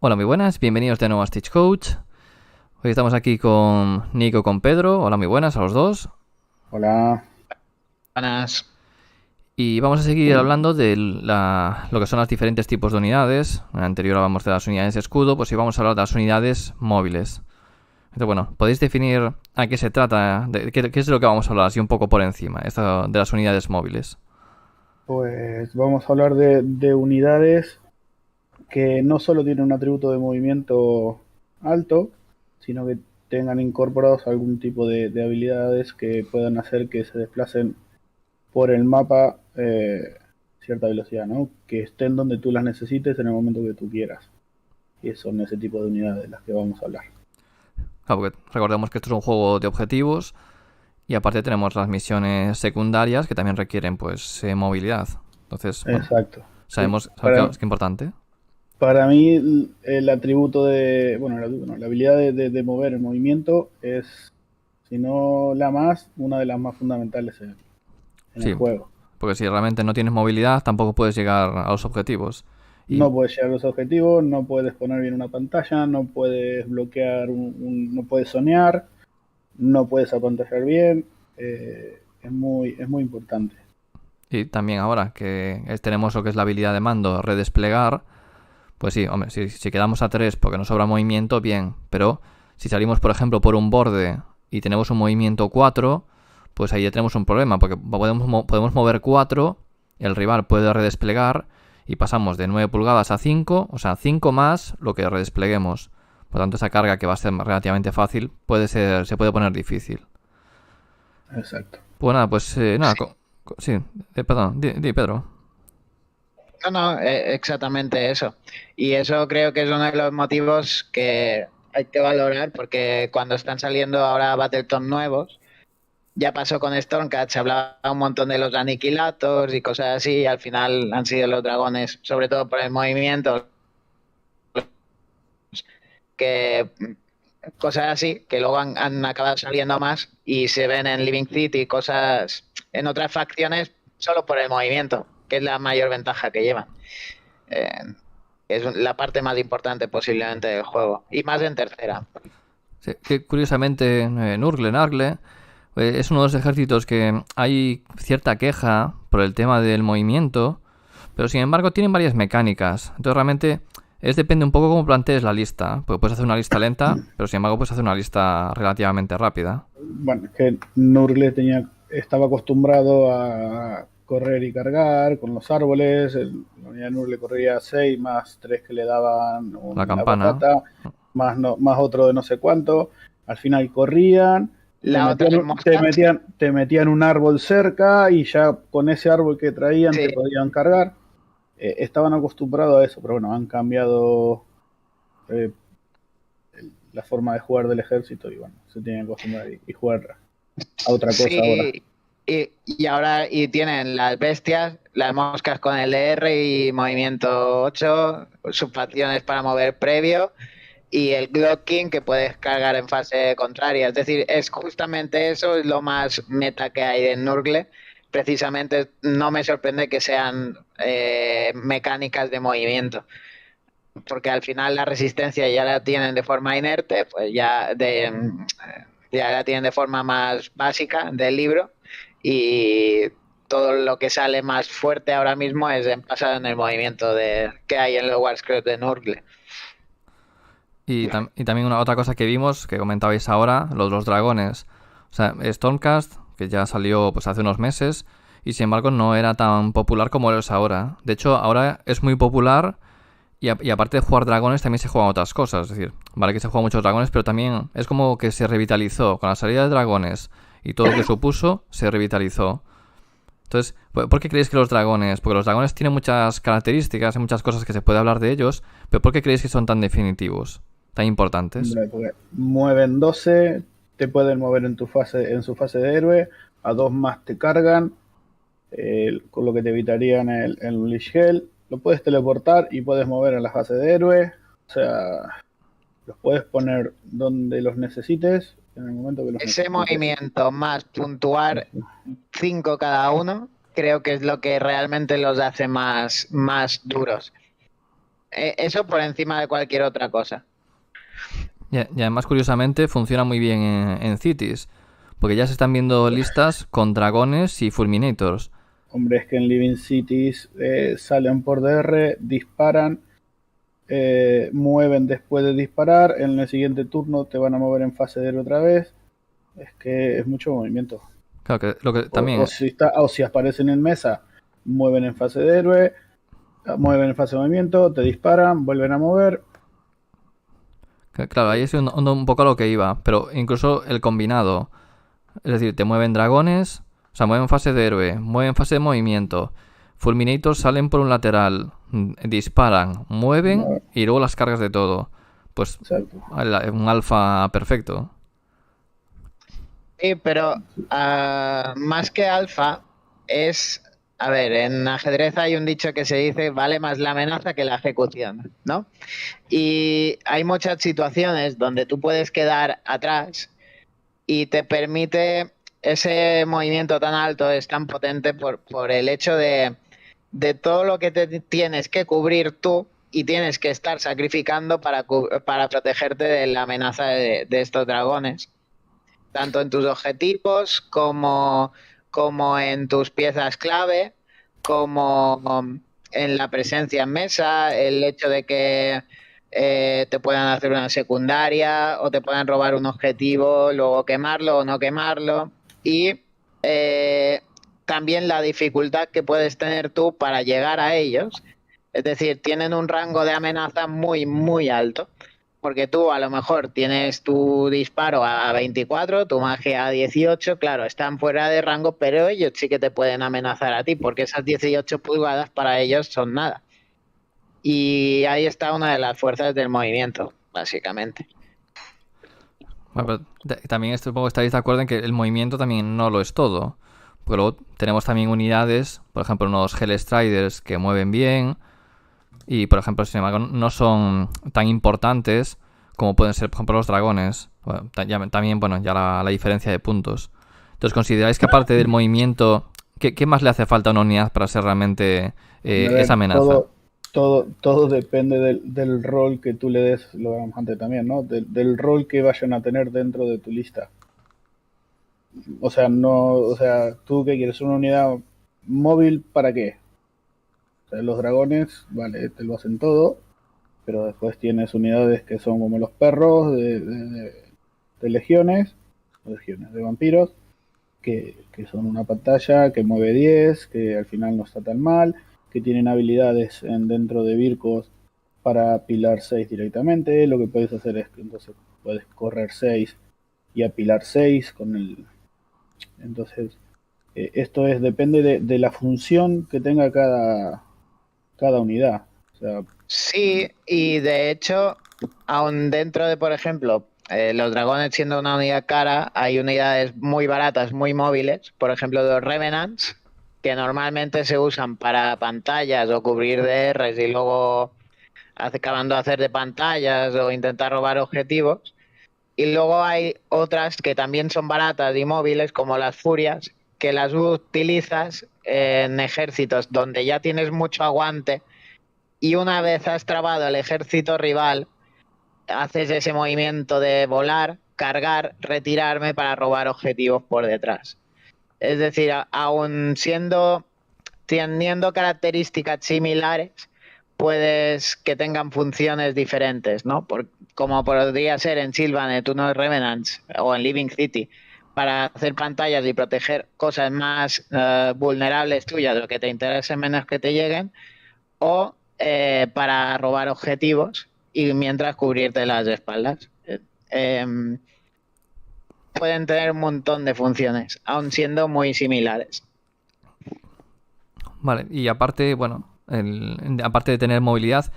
Hola, muy buenas, bienvenidos de nuevo a Stitch Coach. Hoy estamos aquí con Nico, con Pedro. Hola, muy buenas a los dos. Hola. Buenas. Y vamos a seguir hablando de lo que son los diferentes tipos de unidades. En el anterior hablamos de las unidades de escudo, pues hoy vamos a hablar de las unidades móviles. Entonces, bueno, ¿podéis definir a qué se trata? ¿Qué es de lo que vamos a hablar así un poco por encima, esto de las unidades móviles? Pues vamos a hablar de unidades que no solo tienen un atributo de movimiento alto, sino que tengan incorporados algún tipo de habilidades que puedan hacer que se desplacen por el mapa cierta velocidad, ¿no? Que estén donde tú las necesites en el momento que tú quieras. Y son ese tipo de unidades de las que vamos a hablar. Claro, porque recordemos que esto es un juego de objetivos y aparte tenemos las misiones secundarias que también requieren pues movilidad. Entonces, bueno, Exacto. Sí. sabemos que es importante. Para mí el atributo de, bueno, la habilidad de mover el movimiento es, si no la más, una de las más fundamentales en el Sí, juego. porque si realmente no tienes movilidad, tampoco puedes llegar a los objetivos. Y No puedes llegar a los objetivos, no puedes poner bien una pantalla, no puedes bloquear, no puedes zonear, no puedes apantallar bien. Es muy importante. Y también ahora que tenemos lo que es la habilidad de mando, redesplegar, pues sí, hombre, si quedamos a 3 porque nos sobra movimiento, bien. Pero si salimos, por ejemplo, por un borde y tenemos un movimiento 4, pues ahí ya tenemos un problema, porque podemos mover 4, el rival puede redesplegar y pasamos de 9 pulgadas a 5, o sea, 5 más lo que redespleguemos. Por lo tanto, esa carga que va a ser relativamente fácil se puede poner difícil. Exacto. Pues nada, pues nada, Sí. sí, perdón, di Pedro. No, no, exactamente eso. Y eso creo que es uno de los motivos que hay que valorar porque cuando están saliendo ahora Battletons nuevos, ya pasó con Stormcast, se hablaba un montón de los aniquilatos y cosas así, y al final han sido los dragones, sobre todo por el movimiento, que cosas así, que luego han acabado saliendo más y se ven en Living City cosas en otras facciones solo por el movimiento, que es la mayor ventaja que llevan. Eh, es la parte más importante posiblemente del juego, y más en tercera. Sí, que curiosamente, Nargle, es uno de los ejércitos que hay cierta queja por el tema del movimiento, pero sin embargo tienen varias mecánicas. Entonces realmente depende un poco cómo plantees la lista. Porque puedes hacer una lista lenta, pero sin embargo puedes hacer una lista relativamente rápida. Bueno, es que Nurgle estaba acostumbrado a correr y cargar con los árboles. La unidad de Nurgle corría 6 más 3 que le daban La la campana. patata, más, no, más otro de no sé cuánto. Al final corrían, La otra es moscas. te metían un árbol cerca y ya con ese árbol que traían te Sí, podían cargar. Estaban acostumbrados a eso, pero bueno, han cambiado eh, la forma de jugar del ejército y bueno, se tienen que acostumbrar y jugar a otra cosa ahora. sí. Y ahora tienen las bestias, las moscas con el DR y movimiento 8, sus facciones para mover previo, y el Glocking que puedes cargar en fase contraria. Es decir, es justamente eso, es lo más meta que hay en Nurgle. Precisamente no me sorprende que sean mecánicas de movimiento, porque al final la resistencia ya la tienen de forma inerte, pues ya la tienen de forma más básica del libro, y todo lo que sale más fuerte ahora mismo es en pasar en el movimiento que hay en los Warscroll de Nurgle. Y también una otra cosa que vimos, que comentabais ahora, los dragones. O sea, Stormcast, que ya salió pues hace unos meses, y sin embargo no era tan popular como lo es ahora. De hecho, ahora es muy popular y aparte de jugar dragones también se juegan otras cosas. Es decir, vale que se juegan muchos dragones, pero también es como que se revitalizó. Con la salida de dragones y todo lo que supuso, se revitalizó. Entonces, ¿por qué creéis que los dragones? Porque los dragones tienen muchas características, hay muchas cosas que se puede hablar de ellos, pero ¿por qué creéis que son tan definitivos, tan importantes? Hombre, porque mueven 12, te pueden mover en su fase de héroe, a 2 más te cargan, con lo que te evitarían el Unleash Hell. Lo puedes teleportar y puedes mover en la fase de héroe. O sea, los puedes poner donde los necesites, en el momento que los Ese necesites. movimiento más puntuar Eso. 5 cada uno, creo que es lo que realmente los hace más duros. Eso por encima de cualquier otra cosa. Y además, curiosamente, funciona muy bien en Cities, porque ya se están viendo listas con dragones y fulminators. Hombre, es que en Living Cities salen por DR, disparan, mueven después de disparar, en el siguiente turno te van a mover en fase de héroe otra vez. Es que es mucho movimiento. Claro, que lo que también... O si aparecen en mesa, mueven en fase de héroe, mueven en fase de movimiento, te disparan, vuelven a mover. Claro, ahí es un poco a lo que iba, pero incluso el combinado. Es decir, te mueven dragones, o sea, mueven fase de héroe, mueven fase de movimiento. Fulminators salen por un lateral, disparan, mueven y luego las cargas de todo. Pues un alfa perfecto. Sí, pero más que alfa es... A ver, en ajedrez hay un dicho que se dice vale más la amenaza que la ejecución, ¿no? Y hay muchas situaciones donde tú puedes quedar atrás y te permite ese movimiento tan alto, es tan potente por el hecho de todo lo que te tienes que cubrir tú y tienes que estar sacrificando para protegerte de la amenaza de estos dragones. Tanto en tus objetivos como en tus piezas clave, como en la presencia en mesa, el hecho de que te puedan hacer una secundaria o te puedan robar un objetivo, luego quemarlo o no quemarlo. Y también la dificultad que puedes tener tú para llegar a ellos. Es decir, tienen un rango de amenaza muy, muy alto. Porque tú a lo mejor tienes tu disparo a 24, tu magia a 18, claro, están fuera de rango, pero ellos sí que te pueden amenazar a ti, porque esas 18 pulgadas para ellos son nada. Y ahí está una de las fuerzas del movimiento, básicamente. Bueno, pero también supongo que estáis de acuerdo en que el movimiento también no lo es todo. Porque luego tenemos también unidades, por ejemplo, unos Hellstriders que mueven bien. Y, por ejemplo, sin embargo, no son tan importantes como pueden ser, por ejemplo, los dragones. Bueno, también, bueno, ya la diferencia de puntos. Entonces, ¿consideráis que aparte del movimiento, qué más le hace falta a una unidad para ser realmente esa amenaza? Todo depende del rol que tú le des, lo hablamos antes también, ¿no? Del rol que vayan a tener dentro de tu lista. O sea, ¿tú qué quieres? ¿Una unidad móvil para qué? Los dragones, vale, te lo hacen todo, pero después tienes unidades que son como los perros de legiones de vampiros, que son una pantalla que mueve 10, que al final no está tan mal, que tienen habilidades dentro de Virkos para apilar 6 directamente. Lo que puedes hacer es que entonces puedes correr 6 y apilar 6 con el... Entonces, esto depende de la función que tenga cada unidad. O sea, sí, y de hecho, aún dentro de, por ejemplo, los dragones siendo una unidad cara, hay unidades muy baratas, muy móviles, por ejemplo, los Revenants, que normalmente se usan para pantallas o cubrir DRs y luego acabando de hacer de pantallas o intentar robar objetivos. Y luego hay otras que también son baratas y móviles, como las Furias, que las utilizas en ejércitos donde ya tienes mucho aguante y una vez has trabado el ejército rival, haces ese movimiento de volar, cargar, retirarme para robar objetivos por detrás. Es decir, aún teniendo características similares, puedes que tengan funciones diferentes, ¿no? Como podría ser en Sylvanet, unos Revenants o en Living City, para hacer pantallas y proteger cosas más vulnerables tuyas, lo que te interese menos que te lleguen, o para robar objetivos y mientras cubrirte las espaldas. Pueden tener un montón de funciones, aun siendo muy similares. Vale, y aparte, bueno, aparte de tener movilidad,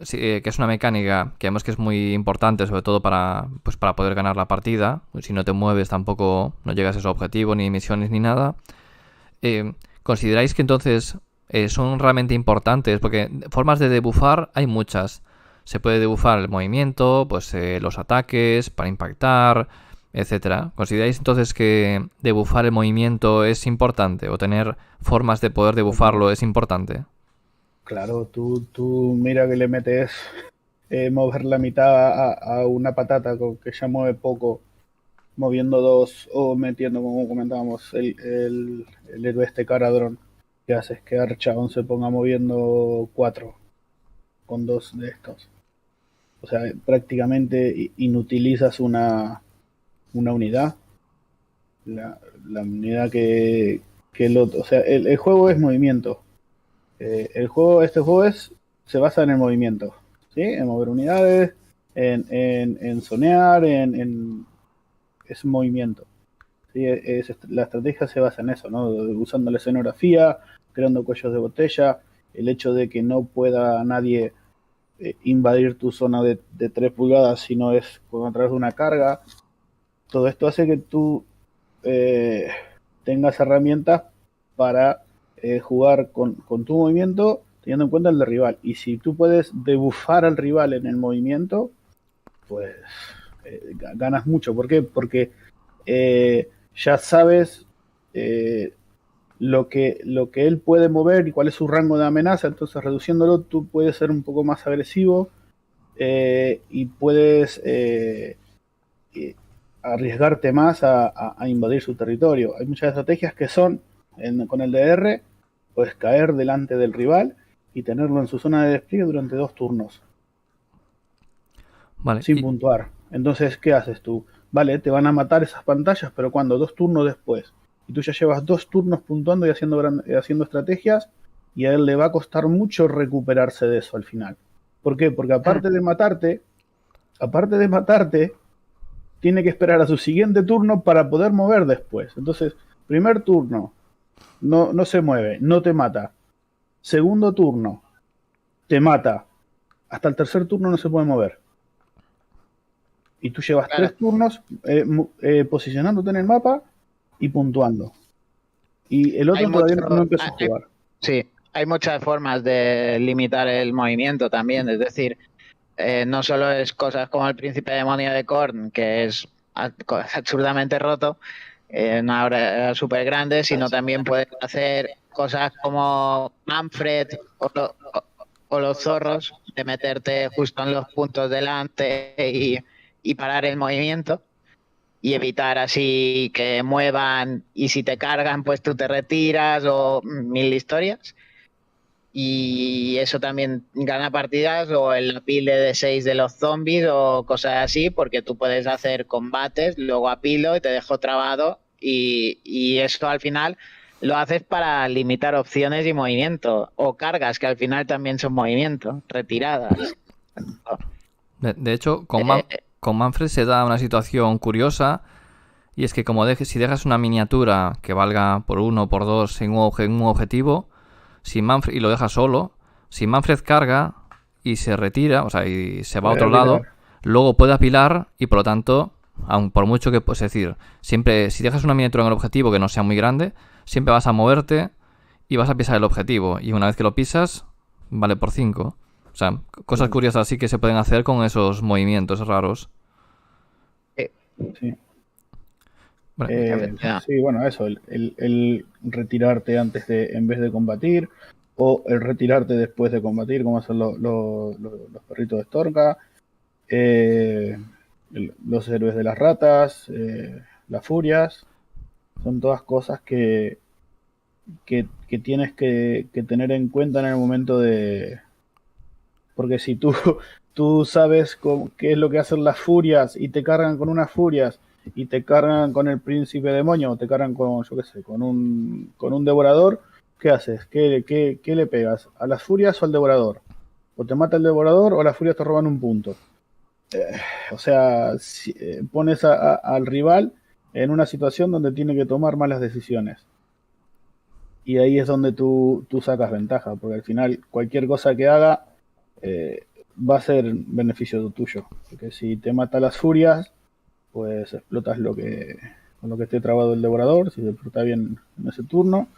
que es una mecánica que vemos que es muy importante, sobre todo para poder ganar la partida. Si no te mueves tampoco no llegas a ese objetivo, ni misiones ni nada. ¿Consideráis que entonces son realmente importantes? Porque formas de debufar hay muchas. Se puede debufar el movimiento, pues los ataques, para impactar, etcétera. ¿Consideráis entonces que debufar el movimiento es importante o tener formas de poder debufarlo es importante? Claro, tú mira que le metes mover la mitad a una patata que ya mueve poco, moviendo dos o metiendo, como comentábamos, el héroe este Caradron, que haces que Archaon se ponga moviendo cuatro con dos de estos. O sea, prácticamente inutilizas una unidad. La unidad que el otro. O sea, el juego es movimiento. Este juego se basa en el movimiento. ¿Sí? En mover unidades, en zonear, es movimiento. ¿Sí? La estrategia se basa en eso, ¿no? Usando la escenografía, creando cuellos de botella, el hecho de que no pueda nadie invadir tu zona de 3 pulgadas si no es a través de una carga. Todo esto hace que tú tengas herramientas para jugar con tu movimiento teniendo en cuenta el de rival. Y si tú puedes debufar al rival en el movimiento, pues ganas mucho. ¿Por qué? Porque ya sabes lo que él puede mover y cuál es su rango de amenaza. Entonces, reduciéndolo, tú puedes ser un poco más agresivo y puedes arriesgarte más a invadir su territorio. Hay muchas estrategias que son, con el DR, puedes caer delante del rival y tenerlo en su zona de despliegue durante 2 turnos. Vale. Sin puntuar. Entonces, ¿qué haces tú? Vale, te van a matar esas pantallas, pero cuando 2 turnos después. Y tú ya llevas 2 turnos puntuando y haciendo estrategias, y a él le va a costar mucho recuperarse de eso al final. ¿Por qué? Porque aparte de matarte, tiene que esperar a su siguiente turno para poder mover después. Entonces, primer turno, no se mueve, no te mata. Segundo turno, te mata. Hasta el tercer turno no se puede mover. Y tú llevas 3 turnos posicionándote en el mapa y puntuando. Y el otro todavía no empezó a jugar. Sí, hay muchas formas de limitar el movimiento también. Es decir, no solo es cosas como el príncipe demonio de Korn, que es absurdamente roto, una obra súper grande, sino también puedes hacer cosas como Manfred o los zorros, de meterte justo en los puntos delante y parar el movimiento y evitar así que muevan, y si te cargan pues tú te retiras, o mil historias. Y eso también gana partidas, o el apile de 6 de los zombies o cosas así, porque tú puedes hacer combates, luego apilo y te dejo trabado, y eso al final lo haces para limitar opciones y movimiento, o cargas que al final también son movimiento, retiradas. De hecho, con Manfred se da una situación curiosa, y es que si dejas una miniatura que valga por 1 o por 2 en un objetivo, y lo dejas solo, si Manfred carga y se retira, o sea, y se va a otro lado, luego puede apilar, y por lo tanto, aun por mucho que, pues, es decir, siempre, si dejas una miniatura en el objetivo que no sea muy grande, siempre vas a moverte y vas a pisar el objetivo, y una vez que lo pisas, vale por 5. O sea, cosas curiosas así que se pueden hacer con esos movimientos raros. Sí. Sí, bueno, eso, el retirarte en vez de combatir, o el retirarte después de combatir, como hacen los perritos de Storka, los héroes de las ratas, las furias, son todas cosas que tienes que tener en cuenta en el momento de... Porque si tú sabes qué es lo que hacen las furias y te cargan con unas furias, y te cargan con el príncipe demonio, o te cargan con, yo qué sé, con un devorador, ¿qué haces? ¿Qué le pegas? ¿A las furias o al devorador? O te mata el devorador o las furias te roban un punto. O sea, pones al rival en una situación donde tiene que tomar malas decisiones. Y ahí es donde tú sacas ventaja, porque al final cualquier cosa que haga va a ser beneficio tuyo. Porque si te mata las furias, pues explotas con lo que esté trabado el devorador, si se explota bien en ese turno,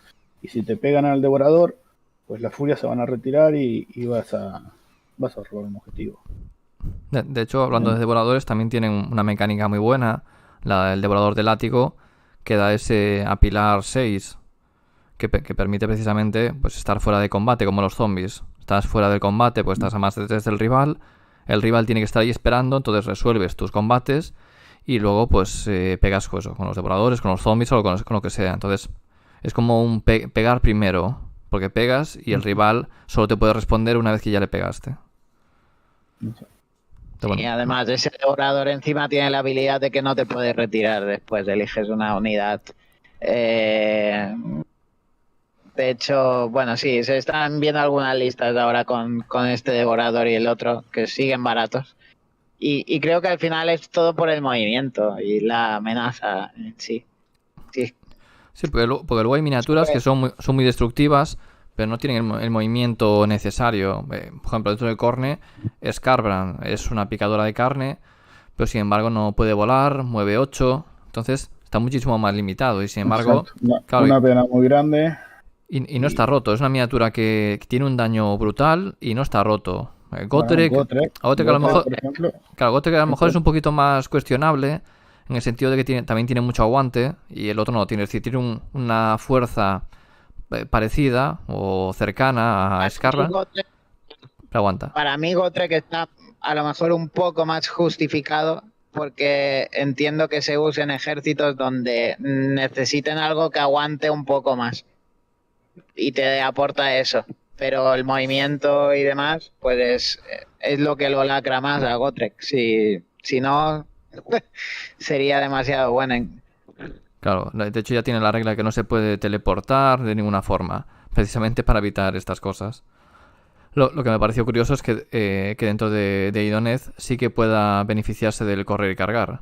y si te pegan al devorador, pues las furias se van a retirar y vas a robar un objetivo. De hecho, hablando de devoradores, también tienen una mecánica muy buena, el devorador de látigo, que da ese apilar 6, que permite precisamente, pues, estar fuera de combate, como los zombies. estás fuera del combate, pues estás a más de 3 del rival, el rival tiene que estar ahí esperando, entonces resuelves tus combates y luego pues pegas pues, con los devoradores, con los zombies o con lo que sea. Entonces es como un pegar primero, porque pegas y el rival solo te puede responder una vez que ya le pegaste. Y además ese devorador encima tiene la habilidad de que no te puedes retirar después, eliges una unidad. De hecho, bueno, sí, se están viendo algunas listas ahora con este devorador y el otro, que siguen baratos. Y creo que al final es todo por el movimiento y la amenaza en sí. Sí, porque luego hay miniaturas que son muy destructivas, pero no tienen el movimiento necesario. Por ejemplo, dentro de Khorne, Skarbrand es una picadora de carne, pero sin embargo no puede volar, mueve 8, entonces está muchísimo más limitado. Y sin embargo, claro, una pena muy grande. Y no está roto, es una miniatura que tiene un daño brutal y no está roto. Gotrek a lo mejor, claro, Gotrek a lo mejor es un poquito más cuestionable en el sentido de que también tiene mucho aguante y el otro no tiene. Es decir, tiene una fuerza parecida o cercana a Skarbrand, pero aguanta. Para mí Gotrek está a lo mejor un poco más justificado porque entiendo que se usa en ejércitos donde necesiten algo que aguante un poco más y te aporta eso. Pero el movimiento y demás, pues es lo que lo lacra más a Gotrek. Si no, sería demasiado bueno. Claro, de hecho ya tiene la regla de que no se puede teleportar de ninguna forma, precisamente para evitar estas cosas. Lo que me pareció curioso es que dentro de Idoneth sí que pueda beneficiarse del correr y cargar.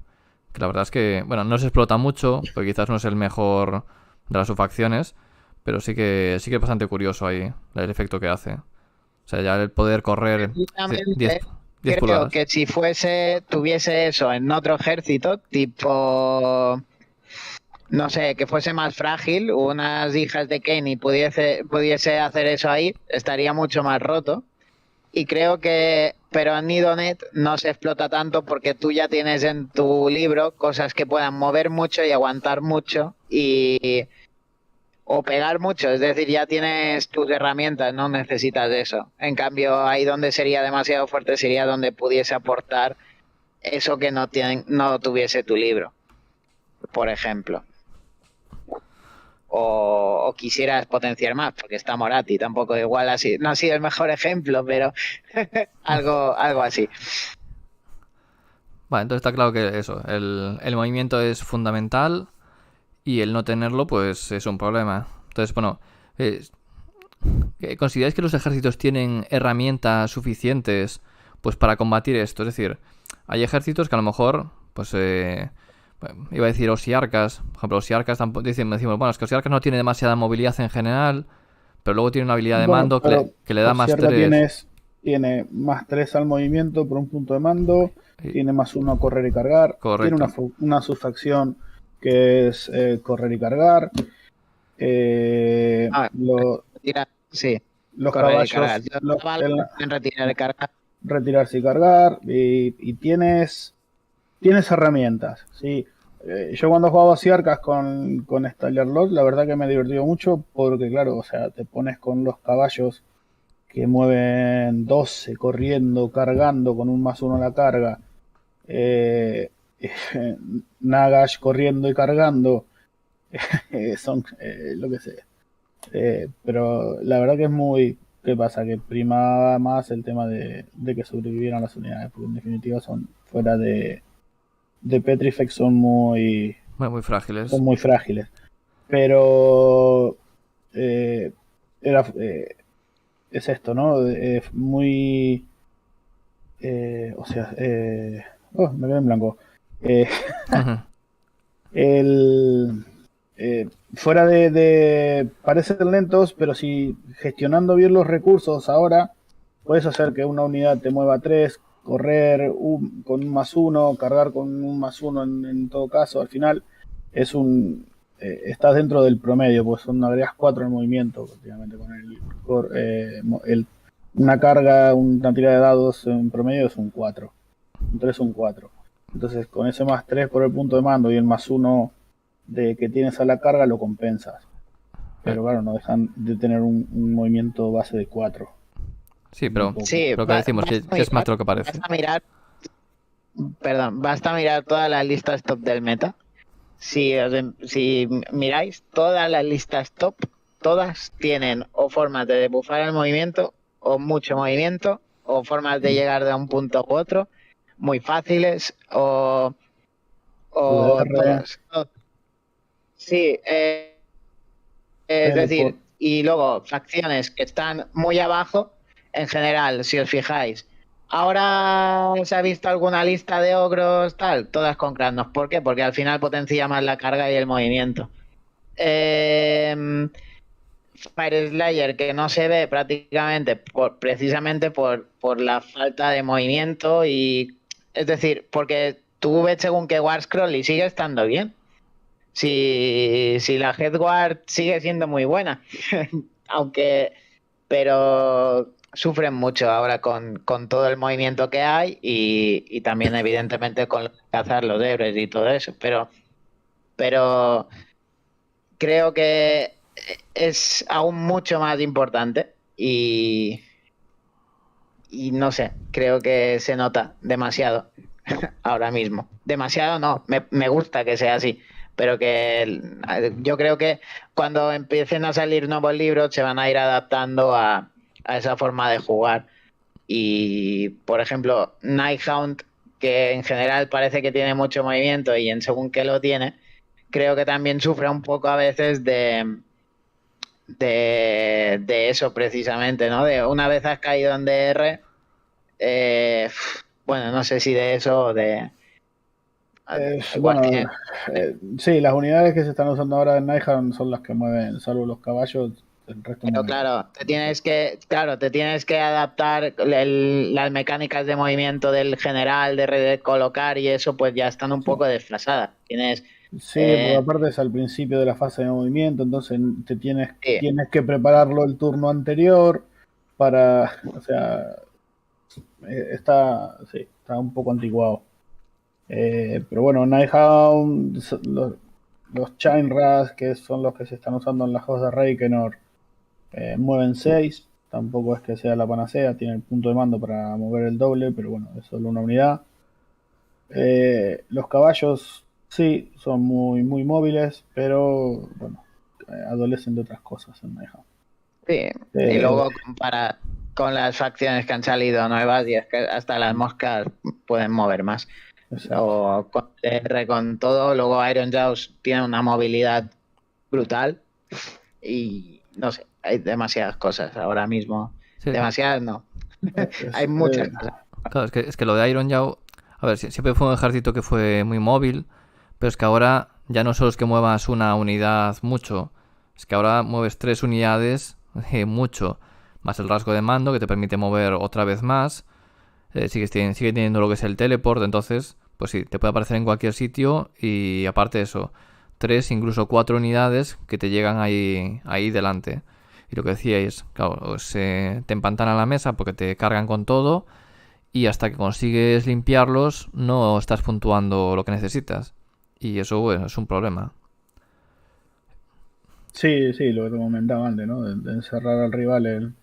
Que la verdad es que, bueno, no se explota mucho, porque quizás no es el mejor de las subfacciones, pero sí que es bastante curioso ahí el efecto que hace. O sea, ya el poder correr 10 creo pulgadas. Que si tuviese eso en otro ejército, tipo, no sé, que fuese más frágil, unas hijas de Kenny pudiese hacer eso ahí, estaría mucho más roto. Y creo que, pero en Idoneth no se explota tanto porque tú ya tienes en tu libro cosas que puedan mover mucho y aguantar mucho o pegar mucho, es decir, ya tienes tus herramientas, no necesitas de eso. En cambio, ahí donde sería demasiado fuerte sería donde pudiese aportar eso que no tuviese tu libro, por ejemplo. O quisieras potenciar más, porque está Moratti, tampoco igual así. No ha sido el mejor ejemplo, pero algo así. Vale, entonces está claro que eso, el movimiento es fundamental y el no tenerlo, pues es un problema. Entonces, bueno, ¿consideráis que los ejércitos tienen herramientas suficientes pues para combatir esto? Es decir, hay ejércitos que a lo mejor, pues, iba a decir Osiarcas. Por ejemplo, Osiarcas decimos, bueno, es que Osiarcas no tiene demasiada movilidad en general, pero luego tiene una habilidad de mando que le da más 3. Tiene más 3 al movimiento por un punto de mando, tiene más 1 a correr y cargar, correcto. Tiene una subfacción que es correr y cargar. Sí, los caballos en retirar y cargar. Retirarse y cargar, y tienes herramientas, ¿sí? Yo cuando jugaba Osiarcas con Stellar Lord, la verdad que me he divertido mucho porque, claro, o sea, te pones con los caballos que mueven 12 corriendo, cargando con un +1 a la carga, Nagash corriendo y cargando, son lo que sé. Pero la verdad que es muy... ¿Qué pasa? Que primaba más el tema de que sobrevivieran las unidades, porque en definitiva son fuera de Petrifex son muy frágiles. Son muy frágiles. Pero es esto, ¿no? Muy... o sea... me quedé en blanco. Fuera de parecen lentos, pero si gestionando bien los recursos ahora, puedes hacer que una unidad te mueva 3, correr con un +1, cargar con un +1 en todo caso. Al final es estás dentro del promedio, pues agregas 4 en movimiento prácticamente con una carga, una tira de dados en promedio es un 4, un 3 un 4. Entonces con ese +3 por el punto de mando y el +1 de que tienes a la carga lo compensas, pero claro, no dejan de tener un movimiento base de 4. Sí, pero Un poco. Sí, lo que decimos, que es más de lo que parece. Basta mirar todas las listas top del meta. Si miráis todas las listas top, todas tienen o formas de debufar el movimiento, o mucho movimiento, o formas de llegar de un punto u otro, muy fáciles, o UDR, todos. Sí, es teleport. decir, y luego facciones que están muy abajo, en general, si os fijáis. Ahora se ha visto alguna lista de ogros, tal, todas con Kratos. ¿Por qué? Porque al final potencia más la carga y el movimiento. Fire Slayer, que no se ve prácticamente precisamente por la falta de movimiento, y es decir, porque tú ves según que War Scroll y sigue estando bien. Si la Headguard sigue siendo muy buena, aunque, pero sufren mucho ahora con todo el movimiento que hay y también evidentemente con cazar los héroes y todo eso, pero creo que es aún mucho más importante y no sé, creo que se nota demasiado ahora mismo. Demasiado no, me gusta que sea así, pero que yo creo que cuando empiecen a salir nuevos libros se van a ir adaptando a esa forma de jugar. Y, por ejemplo, Nighthound, que en general parece que tiene mucho movimiento y en según qué lo tiene, creo que también sufre un poco a veces de eso precisamente, ¿no? De una vez has caído en DR, bueno, no sé si de eso o de... Igual Bueno, tiene... sí, las unidades que se están usando ahora en Nighthawk son las que mueven, salvo los caballos, el resto Pero mueve. claro, te tienes que adaptar las mecánicas de movimiento del general, de recolocar y eso, pues ya están un Sí. poco desfasadas. Tienes... Sí, porque aparte es al principio de la fase de movimiento, entonces sí, tienes que prepararlo el turno anterior para, o sea, está un poco anticuado. Pero bueno, Nighthound, los Chain Rush, que son los que se están usando en la host de Reikenor, mueven 6. Tampoco es que sea la panacea, tiene el punto de mando para mover el doble, pero bueno, es solo una unidad. Los caballos sí, son muy móviles, pero bueno, adolecen de otras cosas en Nighthound. sí. Y luego compara con las facciones que han salido nuevas y es que hasta las moscas pueden mover más. Exacto. O con TR con todo, luego Iron Jaws tiene una movilidad brutal y no sé, hay demasiadas cosas ahora mismo. Sí, Demasiadas no, Es, hay muchas cosas. claro, es que lo de Iron Jaw, a ver, siempre fue un ejército que fue muy móvil, pero es que ahora ya no solo es que muevas una unidad mucho, es que ahora mueves 3 unidades mucho, más el rasgo de mando que te permite mover otra vez más, sigue teniendo lo que es el teleport, entonces, pues sí, te puede aparecer en cualquier sitio y aparte de eso, 3, incluso 4 unidades que te llegan ahí delante. Y lo que decíais, claro, te empantanan la mesa porque te cargan con todo y hasta que consigues limpiarlos no estás puntuando lo que necesitas. Y eso, bueno, es un problema. sí, sí, lo que te comentaba antes, ¿no? De encerrar al rival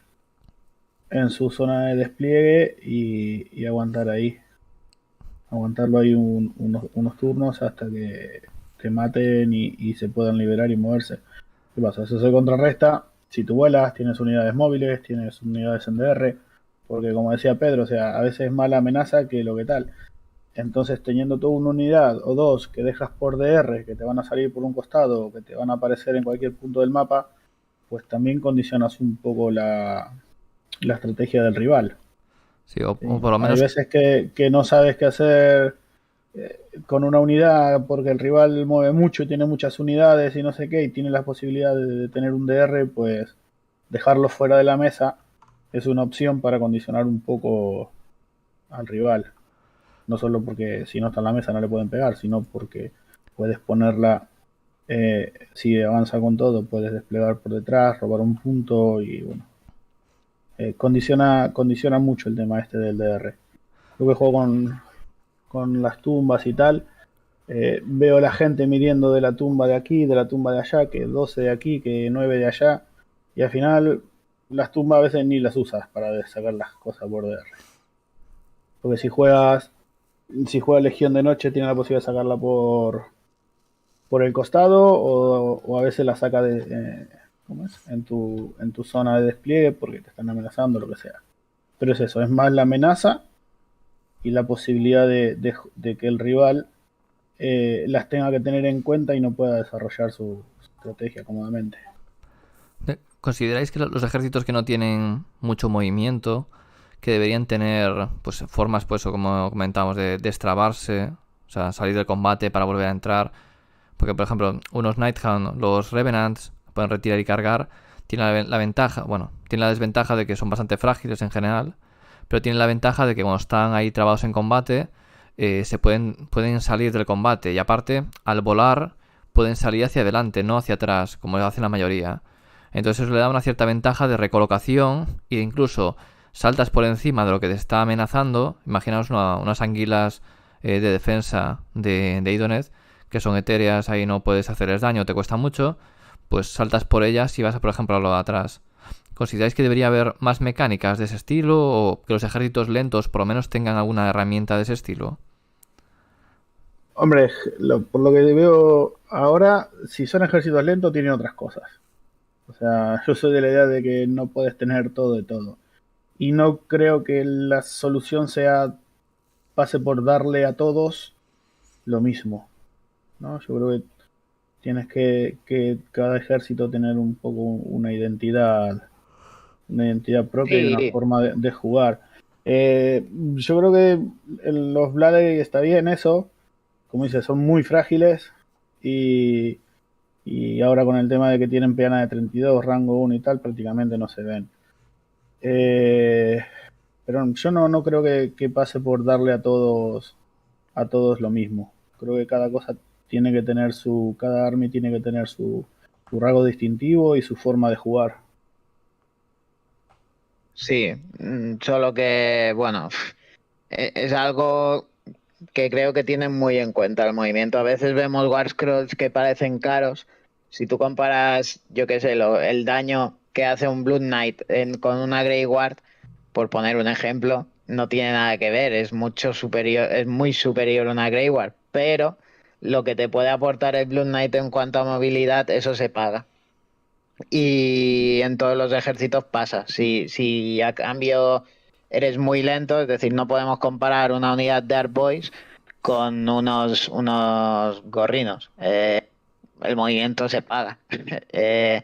en su zona de despliegue y aguantar ahí. Aguantarlo ahí unos turnos hasta que te maten y se puedan liberar y moverse. ¿Qué pasa? Eso se contrarresta si tú vuelas, tienes unidades móviles, tienes unidades en DR, porque como decía Pedro, o sea, a veces es más la amenaza que lo que tal. Entonces, teniendo tú una unidad o dos que dejas por DR, que te van a salir por un costado o que te van a aparecer en cualquier punto del mapa, pues también condicionas un poco la estrategia del rival. Sí, o ¿Sí? por lo Hay menos, veces que no sabes qué hacer con una unidad porque el rival mueve mucho y tiene muchas unidades y no sé qué, y tiene la posibilidad de tener un DR, pues dejarlo fuera de la mesa es una opción para condicionar un poco al rival. No solo porque si no está en la mesa no le pueden pegar, sino porque puedes ponerla, si avanza con todo, puedes desplegar por detrás, robar un punto y bueno, condiciona mucho el tema este del DR. Yo que juego con las tumbas y tal, veo a la gente midiendo de la tumba de aquí, de la tumba de allá, que 12 de aquí, que 9 de allá, y al final las tumbas a veces ni las usas para sacar las cosas por DR. Porque si juegas Legión de Noche, tiene la posibilidad de sacarla por el costado, o a veces la saca ¿cómo es? En tu zona de despliegue porque te están amenazando, lo que sea. Pero es eso, es más la amenaza y la posibilidad de que el rival las tenga que tener en cuenta y no pueda desarrollar su estrategia cómodamente. ¿Consideráis que los ejércitos que no tienen mucho movimiento, que deberían tener pues formas, pues como comentábamos, de destrabarse, o sea, salir del combate para volver a entrar? Porque, por ejemplo, unos Nighthound, los Revenants, pueden retirar y cargar, tienen la ventaja, bueno, tienen la desventaja de que son bastante frágiles en general, pero tienen la ventaja de que cuando están ahí trabados en combate, se pueden salir del combate, y aparte, al volar, pueden salir hacia adelante, no hacia atrás, como hacen la mayoría. Entonces eso le da una cierta ventaja de recolocación, e incluso saltas por encima de lo que te está amenazando. Imaginaos unas anguilas de defensa de Idoneth, que son etéreas, ahí no puedes hacerles daño, te cuesta mucho, pues saltas por ellas y vas, por ejemplo, a lo de atrás. ¿Consideráis que debería haber más mecánicas de ese estilo, o que los ejércitos lentos por lo menos tengan alguna herramienta de ese estilo? Hombre, por lo que veo ahora, si son ejércitos lentos, tienen otras cosas. O sea, yo soy de la idea de que no puedes tener todo de todo. Y no creo que la solución pase por darle a todos lo mismo, ¿no? Yo creo que tienes que cada ejército tener un poco una identidad propia y una Sí, forma de jugar. Yo creo que los Blooded está bien eso, como dices, son muy frágiles y ahora con el tema de que tienen peana de 32, rango 1 y tal, prácticamente no se ven. Pero yo no creo que pase por darle a todos lo mismo. Creo que cada cosa tiene que tener cada army tiene que tener su rasgo distintivo y su forma de jugar. sí, solo que, bueno, es algo que creo que tienen muy en cuenta el movimiento. A veces vemos War Scrolls que parecen caros. Si tú comparas, yo qué sé, el daño que hace un Blood Knight con una Grey Ward, por poner un ejemplo, no tiene nada que ver. Es mucho superior, es muy superior a una Grey Ward. Pero lo que te puede aportar el Blood Knight en cuanto a movilidad, eso se paga. Y en todos los ejércitos pasa. Si a cambio eres muy lento, es decir, no podemos comparar una unidad de Ark Boys con unos gorrinos. El movimiento se paga. Eh,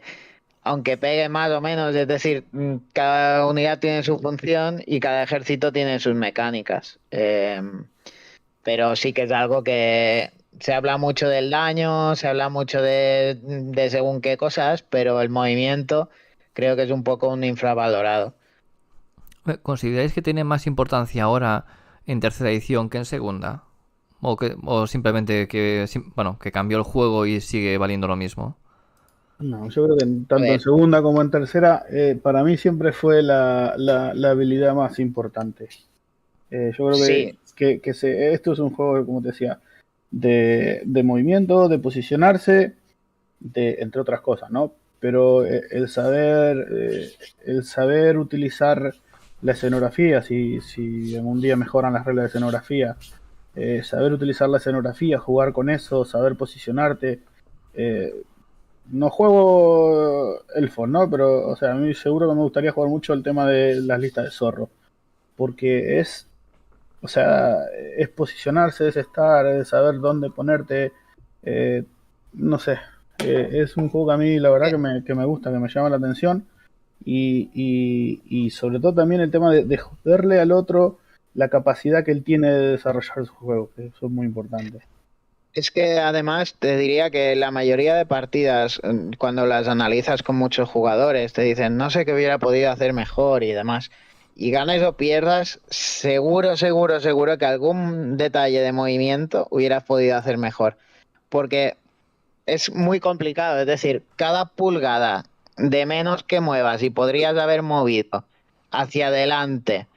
aunque pegue más o menos, es decir, cada unidad tiene su función y cada ejército tiene sus mecánicas. Pero sí que es algo que se habla mucho del daño, se habla mucho de según qué cosas, pero el movimiento creo que es un poco un infravalorado. ¿Consideráis que tiene más importancia ahora en tercera edición que en segunda? ¿O simplemente que cambió el juego y sigue valiendo lo mismo? No, yo creo que tanto en segunda como en tercera, para mí siempre fue la habilidad más importante. Yo creo Sí, que esto es un juego, como te decía, de movimiento, de posicionarse, entre otras cosas, ¿no? Pero el saber utilizar la escenografía, si en un día mejoran las reglas de escenografía, saber utilizar la escenografía, jugar con eso, saber posicionarte. No juego elfo, ¿no? Pero, o sea, a mí seguro que me gustaría jugar mucho el tema de las listas de zorro. Porque o sea, es posicionarse, es estar, es saber dónde ponerte. No sé, es un juego que a mí la verdad que me gusta, que me llama la atención. Y sobre todo también el tema de joderle al otro la capacidad que él tiene de desarrollar su juego, que eso es muy importante. es que además te diría que la mayoría de partidas, cuando las analizas con muchos jugadores, te dicen, no sé qué hubiera podido hacer mejor y demás. Y ganes o pierdas, seguro, seguro, seguro que algún detalle de movimiento hubieras podido hacer mejor. Porque es muy complicado, es decir, cada pulgada de menos que muevas y podrías haber movido hacia adelante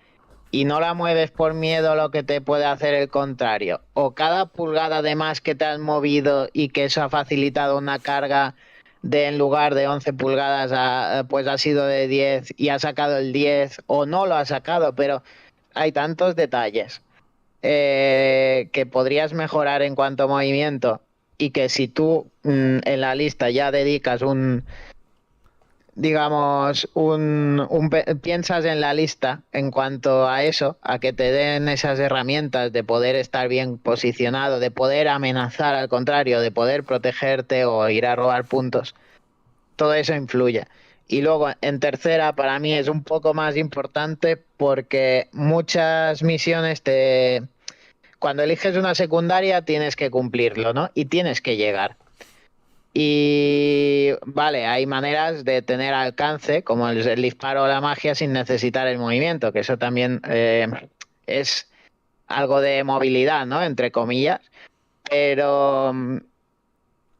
y no la mueves por miedo a lo que te puede hacer el contrario, o cada pulgada de más que te has movido y que eso ha facilitado una carga de en lugar de 11 pulgadas pues ha sido de 10 y ha sacado el 10 o no lo ha sacado, pero hay tantos detalles que podrías mejorar en cuanto a movimiento y que si tú en la lista ya dedicas digamos, piensas en la lista en cuanto a eso, a que te den esas herramientas de poder estar bien posicionado, de poder amenazar al contrario, de poder protegerte o ir a robar puntos, todo eso influye. Y luego en tercera para mí es un poco más importante porque muchas misiones cuando eliges una secundaria tienes que cumplirlo, ¿no? Y tienes que llegar. Y vale, hay maneras de tener alcance, como el disparo o la magia, sin necesitar el movimiento, que eso también es algo de movilidad, ¿no? Entre comillas. Pero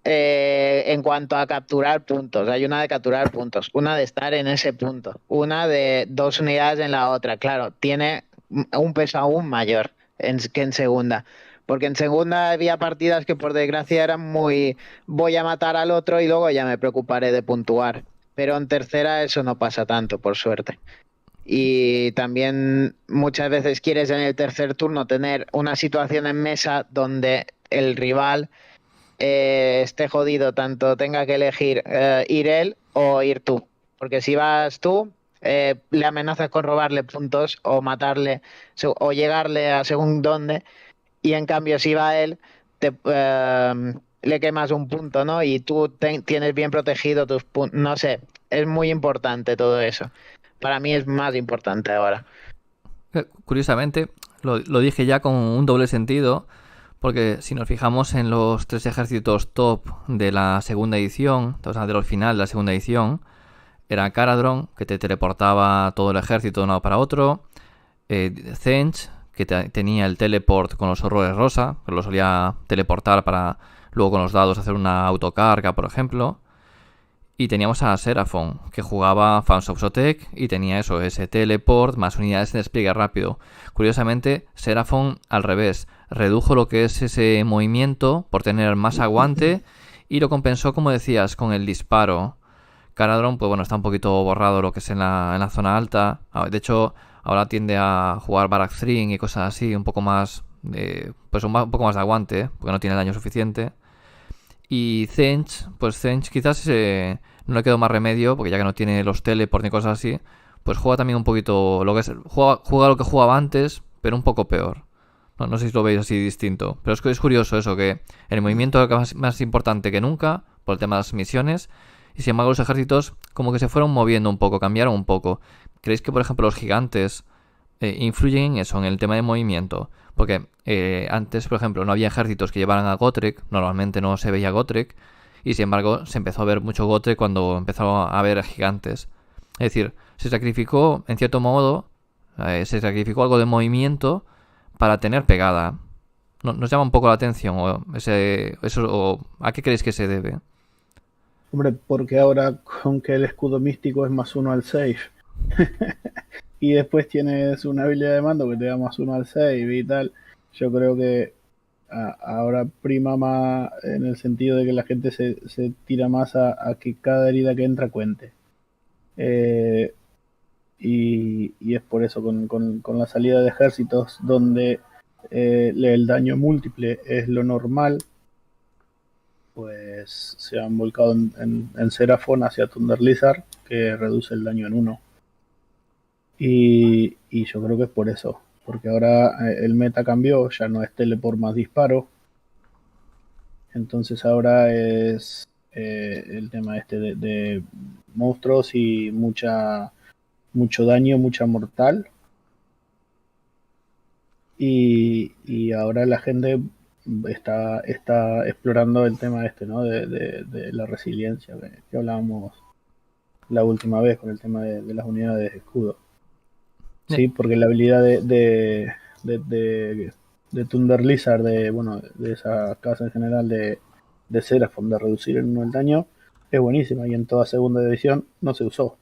en cuanto a capturar puntos, hay una de capturar puntos, una de estar en ese punto, una de 2 unidades en la otra. Claro, tiene un peso aún mayor que en segunda. Porque en segunda había partidas que por desgracia eran muy voy a matar al otro y luego ya me preocuparé de puntuar. Pero en tercera eso no pasa tanto, por suerte. Y también muchas veces quieres en el tercer turno tener una situación en mesa donde el rival esté jodido, tanto tenga que elegir ir él o ir tú. Porque si vas tú, le amenazas con robarle puntos o matarle o llegarle a según dónde. Y en cambio, si va él, le quemas un punto, ¿no? Y tú tienes bien protegido tus puntos. No sé, es muy importante todo eso. Para mí es más importante ahora. Curiosamente, lo dije ya con un doble sentido, porque si nos fijamos en los 3 ejércitos top de la segunda edición, o sea, de los final de la segunda edición, era Caradron, que te teleportaba todo el ejército de un lado para otro, Zench, que tenía el teleport con los horrores rosa, que lo solía teleportar para luego con los dados hacer una autocarga, por ejemplo. Y teníamos a Seraphon, que jugaba Fans of Sotek y tenía eso, ese teleport más unidades de despliegue rápido. Curiosamente, Seraphon al revés, redujo lo que es ese movimiento por tener más aguante y lo compensó, como decías, con el disparo. Caradron, pues bueno, está un poquito borrado lo que es en la zona alta. De hecho, ahora tiende a jugar Barak Thring y cosas así, un poco más, pues un poco más de aguante, porque no tiene daño suficiente. Y Zench, pues Zench quizás no le quedó más remedio, porque ya que no tiene los teleport ni cosas así, pues juega también un poquito lo que es, juega lo que jugaba antes, pero un poco peor. No sé si lo veis así distinto, pero es curioso eso, que el movimiento es más importante que nunca, por el tema de las misiones, y sin embargo los ejércitos como que se fueron moviendo un poco, cambiaron un poco. ¿Creéis que por ejemplo los gigantes influyen en eso, en el tema de movimiento? Porque antes, por ejemplo, no había ejércitos que llevaran a Gotrek, normalmente no se veía Gotrek, y sin embargo se empezó a ver mucho Gotrek cuando empezó a haber gigantes. Es decir, se sacrificó, en cierto modo, se sacrificó algo de movimiento para tener pegada. ¿Nos llama un poco la atención? ¿O a qué creéis que se debe? Hombre, porque ahora con que el escudo místico es +1 al save. Y después tienes una habilidad de mando que te da +1 al save y tal. Yo creo que ahora prima más en el sentido de que la gente se tira más a que cada herida que entra cuente. Y es por eso con la salida de ejércitos donde el daño múltiple es lo normal, pues se han volcado en Seraphon hacia Thunder Lizard, que reduce el daño en 1. Y yo creo que es por eso, porque ahora el meta cambió, ya no es teleport más disparo, entonces ahora es el tema este de monstruos y mucho daño, mucha mortal, y ahora la gente está explorando el tema este, ¿no? de la resiliencia que hablábamos la última vez con el tema de las unidades de escudo. Sí, porque la habilidad de Thunder Lizard, de esa casa en general de Seraphon, de reducir en 1 el daño, es buenísima. Y en toda segunda edición no se usó.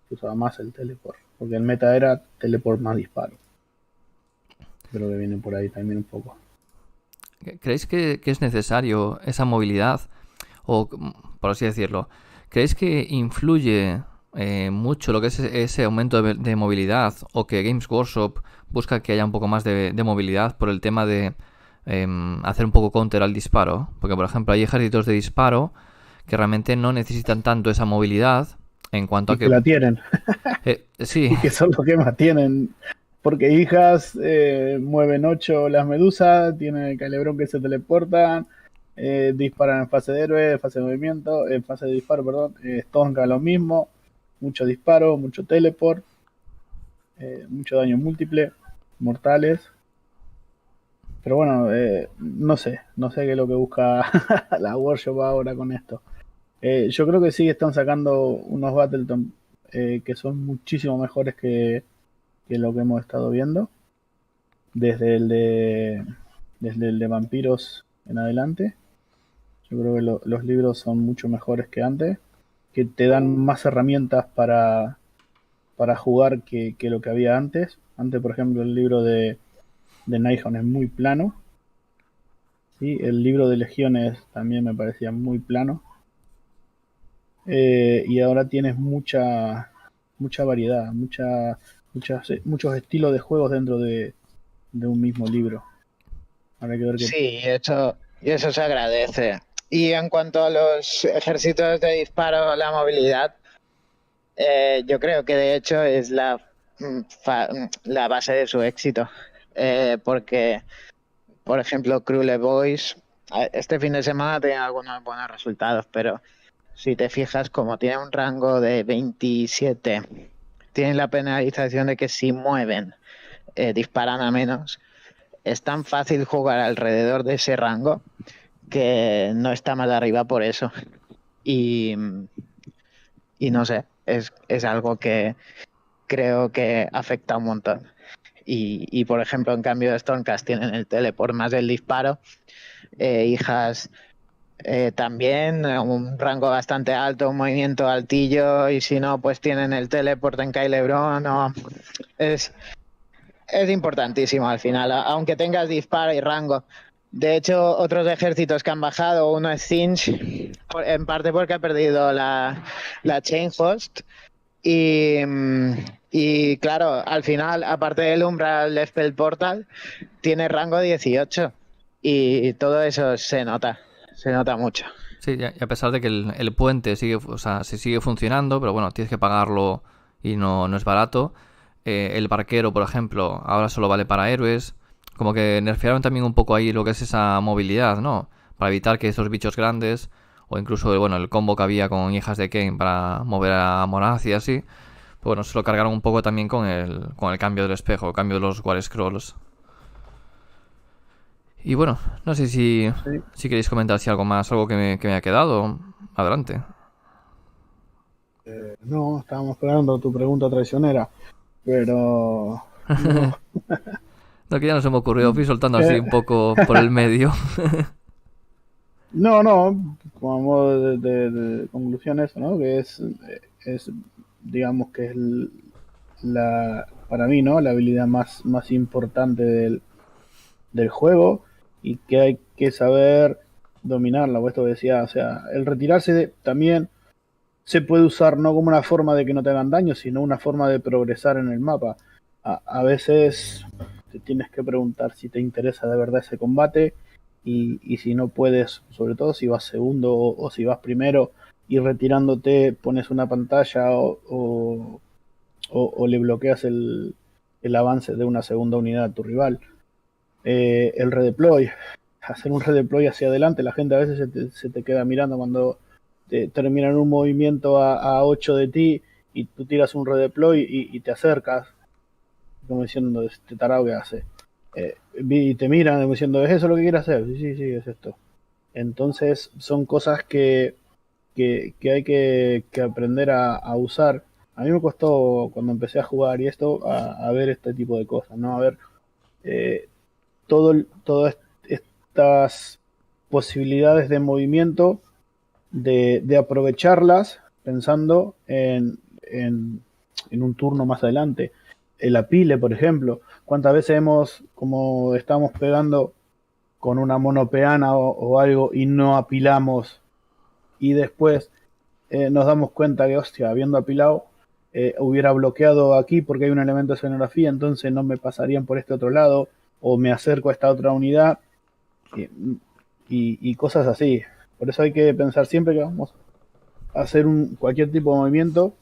Se usaba más el teleport. Porque el meta era teleport más disparo. Creo que viene por ahí también un poco. ¿Creéis que es necesario esa movilidad? o por así decirlo, ¿creéis que influye mucho lo que es ese aumento de movilidad o que Games Workshop busca que haya un poco más de movilidad por el tema de hacer un poco counter al disparo? Porque, por ejemplo, hay ejércitos de disparo que realmente no necesitan tanto esa movilidad en cuanto Y a que la tienen. sí, Y que son los que más tienen. Porque hijas mueven 8 las medusas, tienen el calebrón que se teleportan, disparan en fase de héroe, fase de movimiento, en fase de disparo, perdón. Stonka lo mismo, mucho disparo, mucho teleport, mucho daño múltiple, mortales. Pero bueno, no sé qué es lo que busca la Workshop ahora con esto. Yo creo que sí están sacando unos Battleton que son muchísimo mejores que lo que hemos estado viendo. Desde el de vampiros en adelante. Yo creo que los libros son mucho mejores que antes. Que te dan más herramientas para jugar que lo que había antes. Antes, por ejemplo, el libro de Nihon es muy plano. ¿Sí? El libro de Legiones también me parecía muy plano. Y ahora tienes mucha variedad, muchos estilos de juegos dentro de un mismo libro. Habrá que ver qué. Sí, y eso se agradece. Y en cuanto a los ejércitos de disparo, la movilidad, yo creo que de hecho es la base de su éxito. Porque, por ejemplo, Cruel Boys, este fin de semana tenía algunos buenos resultados, pero si te fijas, como tiene un rango de 27, tienen la penalización de que si mueven, disparan a menos. Es tan fácil jugar alrededor de ese rango que no está más arriba por eso. Y no sé, es algo que creo que afecta un montón. Y por ejemplo, en cambio de Stormcast tienen el teleport más del disparo. Hijas también un rango bastante alto, un movimiento altillo, y si no, pues tienen el teleport en Cylebron. No, es importantísimo al final, aunque tengas disparo y rango. De hecho, otros ejércitos que han bajado, uno es Zinch, en parte porque ha perdido la Chain Host. Y claro, al final, aparte del Umbral Spell Portal, tiene rango 18. Y todo eso se nota mucho. sí, y a pesar de que el puente sigue, o sea, se sigue funcionando, pero bueno, tienes que pagarlo y no es barato. El barquero, por ejemplo, ahora solo vale para héroes. Como que nerfearon también un poco ahí lo que es esa movilidad, ¿no? Para evitar que estos bichos grandes, o incluso, bueno, el combo que había con hijas de Kane para mover a Moraz y así, pues bueno, se lo cargaron un poco también con el cambio del espejo, el cambio de los War Scrolls. Y bueno, no sé si queréis comentar si algo más, algo que me ha quedado. Adelante. No, estábamos esperando tu pregunta traicionera, pero no. No, que ya no se me ocurrió, fui soltando así un poco por el medio. No, como modo de conclusión eso, ¿no? Que es digamos que es para mí, ¿no? La habilidad más importante del juego y que hay que saber dominarla, o esto que decía, o sea, el retirarse también se puede usar no como una forma de que no te hagan daño, sino una forma de progresar en el mapa. A veces te tienes que preguntar si te interesa de verdad ese combate y si no puedes, sobre todo si vas segundo o si vas primero y retirándote pones una pantalla o le bloqueas el avance de una segunda unidad a tu rival. El redeploy, hacer un redeploy hacia adelante, la gente a veces se te queda mirando cuando terminan un movimiento a 8 de ti y tú tiras un redeploy y te acercas, como diciendo, este tarado que hace. Y te miran como diciendo, ¿es eso lo que quieres hacer? Sí, es esto. Entonces son cosas que hay que aprender a usar. A mí me costó cuando empecé a jugar y esto, a ver este tipo de cosas, ¿no? A ver todas estas posibilidades de movimiento, de aprovecharlas pensando en un turno más adelante. El apile, por ejemplo, cuántas veces como estamos pegando con una monopeana o algo y no apilamos y después nos damos cuenta que, hostia, habiendo apilado, hubiera bloqueado aquí porque hay un elemento de escenografía, entonces no me pasarían por este otro lado, o me acerco a esta otra unidad, y cosas así. Por eso hay que pensar siempre que vamos a hacer cualquier tipo de movimiento,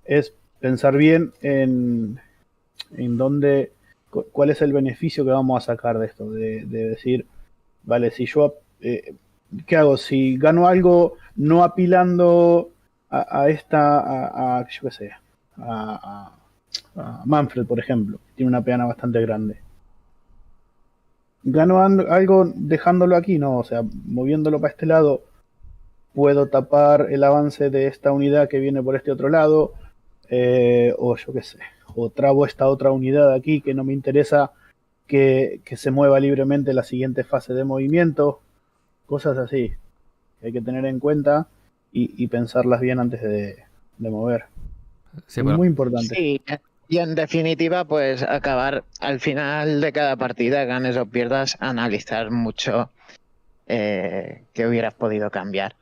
es pensar bien en dónde, cuál es el beneficio que vamos a sacar de esto, de decir, vale, si yo, ¿qué hago? Si gano algo no apilando yo qué sé, a Manfred, por ejemplo, tiene una peana bastante grande. ¿Gano algo dejándolo aquí? No, o sea, moviéndolo para este lado, puedo tapar el avance de esta unidad que viene por este otro lado, o yo qué sé, o trabo esta otra unidad aquí que no me interesa que se mueva libremente la siguiente fase de movimiento, cosas así que hay que tener en cuenta y pensarlas bien antes de mover. Sí, bueno, muy importante. Sí, y en definitiva, pues acabar al final de cada partida, ganes o pierdas, analizar mucho qué hubieras podido cambiar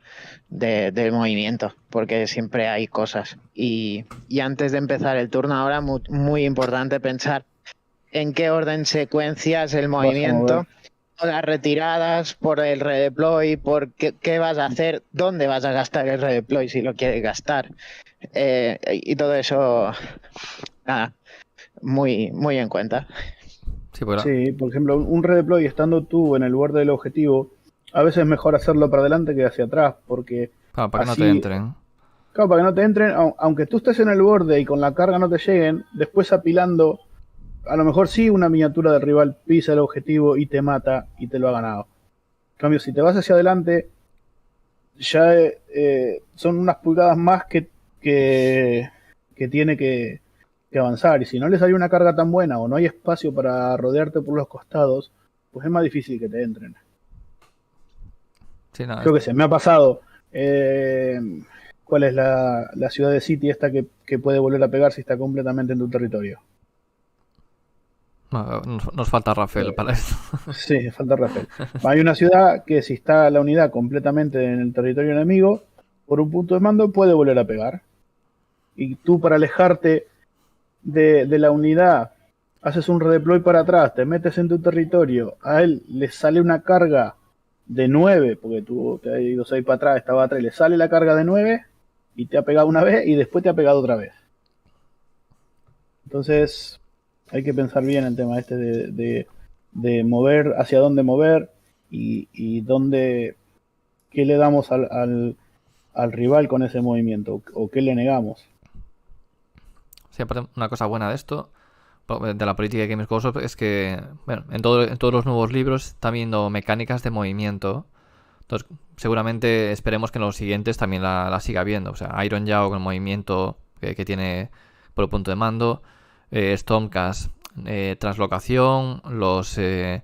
del movimiento, porque siempre hay cosas. Y antes de empezar el turno ahora, muy importante pensar en qué orden secuencias el movimiento, o las retiradas, por el redeploy, por qué vas a hacer, dónde vas a gastar el redeploy si lo quieres gastar. Y todo eso, nada, muy en cuenta. Sí, por ejemplo, un redeploy estando tú en el borde del objetivo, a veces es mejor hacerlo para adelante que hacia atrás, porque claro, para así, que no te entren. Claro, para que no te entren, aunque tú estés en el borde y con la carga no te lleguen, después apilando, a lo mejor sí una miniatura del rival pisa el objetivo y te mata y te lo ha ganado. En cambio, si te vas hacia adelante, ya son unas pulgadas más que tiene que avanzar. Y si no le sale una carga tan buena o no hay espacio para rodearte por los costados, pues es más difícil que te entren. Sí, no, creo que se me ha pasado. ¿Cuál es la ciudad de City esta que puede volver a pegar si está completamente en tu territorio? No, nos falta Rafael para esto. Sí, falta Rafael. Hay una ciudad que si está la unidad completamente en el territorio enemigo, por un punto de mando puede volver a pegar. Y tú, para alejarte de la unidad, haces un redeploy para atrás, te metes en tu territorio, a él le sale una carga de 9, porque tú te has ido 6 para atrás, estaba atrás, le sale la carga de 9 y te ha pegado una vez y después te ha pegado otra vez. Entonces hay que pensar bien el tema este de mover, hacia dónde mover y dónde, qué le damos al rival con ese movimiento o qué le negamos. Sí, aparte, una cosa buena de esto, de la política de Games Workshop, es que, bueno, en todos los nuevos libros están viendo mecánicas de movimiento. Entonces, seguramente esperemos que en los siguientes también la siga viendo. O sea, Iron Jaw con el movimiento que tiene por el punto de mando, Stormcast, translocación, lo de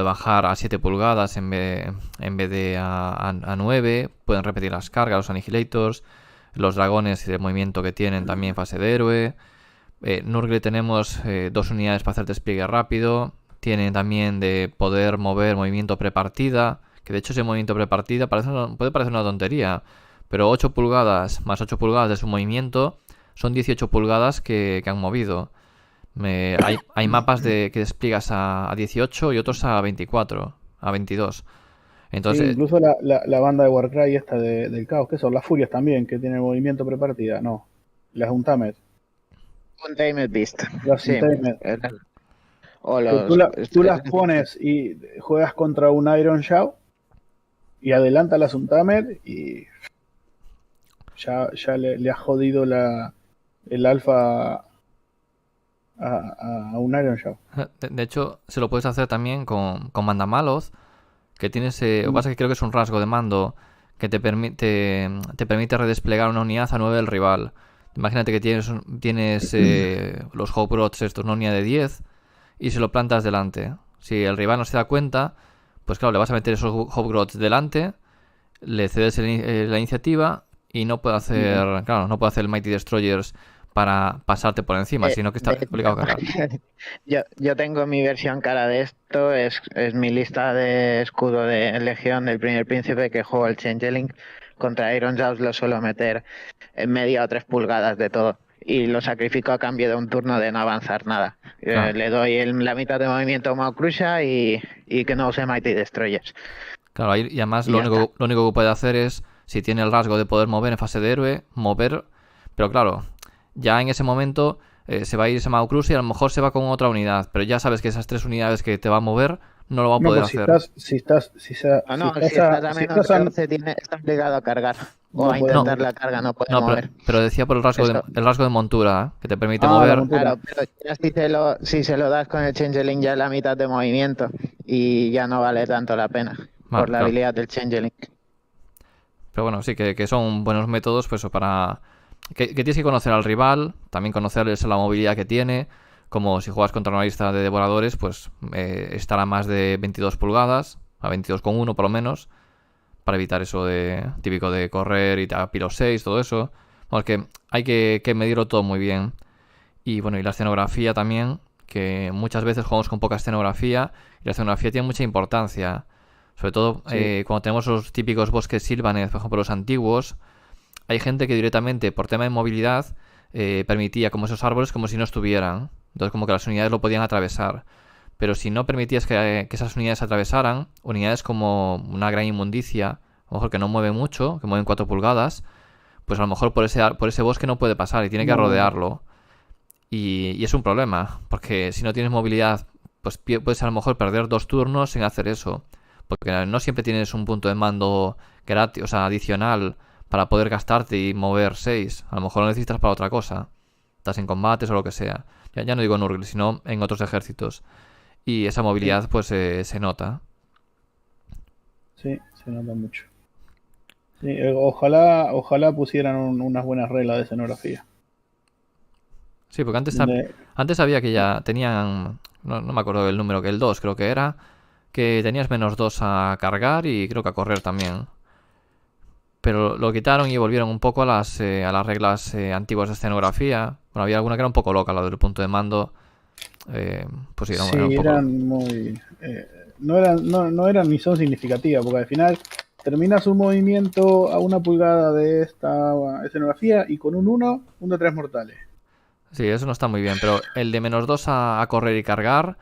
bajar a 7 pulgadas en vez de a 9, pueden repetir las cargas, los Annihilators, los dragones y el movimiento que tienen también fase de héroe. Nurgle tenemos 2 unidades para hacer despliegue rápido. Tiene también de poder mover movimiento prepartida, que de hecho ese movimiento prepartida puede parecer una tontería, pero 8 pulgadas más 8 pulgadas de su movimiento son 18 pulgadas que han movido. Hay mapas que despliegas a 18 y otros a 24, a 22. Entonces, sí, incluso la banda de Warcry esta del caos, que son las furias también, que tienen movimiento prepartida, no, las Untamed. Untamed Beast. Las Sí. Untamed. O tú las pones y juegas contra un Iron Jaw y adelanta las Untamed y ya le ha jodido el alfa a un Iron Jaw. De hecho, se lo puedes hacer también con Mandamaloth, que tienes, lo que pasa es que creo que es un rasgo de mando que te permite redesplegar una unidad a 9 del rival. Imagínate que tienes los Hawkrots estos, una unidad de 10, y se lo plantas delante. Si el rival no se da cuenta, pues claro, le vas a meter esos Hawkrots delante, le cedes la iniciativa y no puede hacer, claro, no puede hacer el Mighty Destroyers para pasarte por encima, sino que está obligado a cargar. Yo tengo mi versión cara de esto, es mi lista de escudo de Legión del primer príncipe que juego el Changeling. Contra Iron Jaws lo suelo meter en media o 3 pulgadas de todo. Y lo sacrifico a cambio de un turno de no avanzar nada. Claro. Le doy la mitad de movimiento a Maucrusha y que no use Mighty Destroyers. Claro, y además Y lo ya único que puede hacer es, si tiene el rasgo de poder mover en fase de héroe, mover. Pero claro, ya en ese momento se va a ir ese Maucrusha y a lo mejor se va con otra unidad. Pero ya sabes que esas 3 unidades que te va a mover no lo va a No, poder pues hacer. si estás a menos de 11 está obligado a cargar. O No a puede intentar mover. la carga, no puede No, mover. pero decía por el rasgo Eso. el rasgo de montura, que te permite Ah, la mover. montura. Claro, pero ya si se lo das con el Changeling ya es la mitad de movimiento y ya no vale tanto la pena Vale, por la claro. habilidad del Changeling. Pero bueno, sí, que son buenos métodos pues, para... Que tienes que conocer al rival, también conocerles la movilidad que tiene. Como si juegas contra una lista de devoradores, pues estará más de 22 pulgadas, a 22,1 por lo menos, para evitar eso de típico de correr y a piro 6, todo eso. Bueno, que hay que medirlo todo muy bien. Y bueno, y la escenografía también, que muchas veces jugamos con poca escenografía, y la escenografía tiene mucha importancia. Sobre todo Sí. cuando tenemos los típicos bosques Sylvaneth, por ejemplo, los antiguos, hay gente que directamente, por tema de movilidad, permitía como esos árboles como si no estuvieran. Entonces como que las unidades lo podían atravesar. Pero si no permitías que esas unidades atravesaran, unidades como una gran inmundicia, a lo mejor que no mueve mucho, que mueven 4 pulgadas, pues a lo mejor por ese bosque no puede pasar y tiene que No, rodearlo. Y es un problema, porque si no tienes movilidad, pues puedes a lo mejor perder 2 turnos sin hacer eso. Porque no siempre tienes un punto de mando gratis, o sea, adicional para poder gastarte y mover 6. A lo mejor lo necesitas para otra cosa. Estás en combates o lo que sea. Ya no digo en Nurgle, sino en otros ejércitos. Y esa movilidad pues se nota. Sí, se nota mucho. Sí, ojalá pusieran unas buenas reglas de escenografía. Sí, porque De- antes sabía que ya tenían, no me acuerdo el número, que el 2 creo que era, que tenías -2 a cargar y creo que a correr también. Pero lo quitaron y volvieron un poco a las reglas antiguas de escenografía. Bueno, había alguna que era un poco loca, la del punto de mando. Pues sí, sí, era un poco... eran muy... no eran ni son significativas, porque al final terminas un movimiento a 1 pulgada de esta escenografía y con un de 3 mortales. Sí, eso no está muy bien, pero el de -2 a correr y cargar,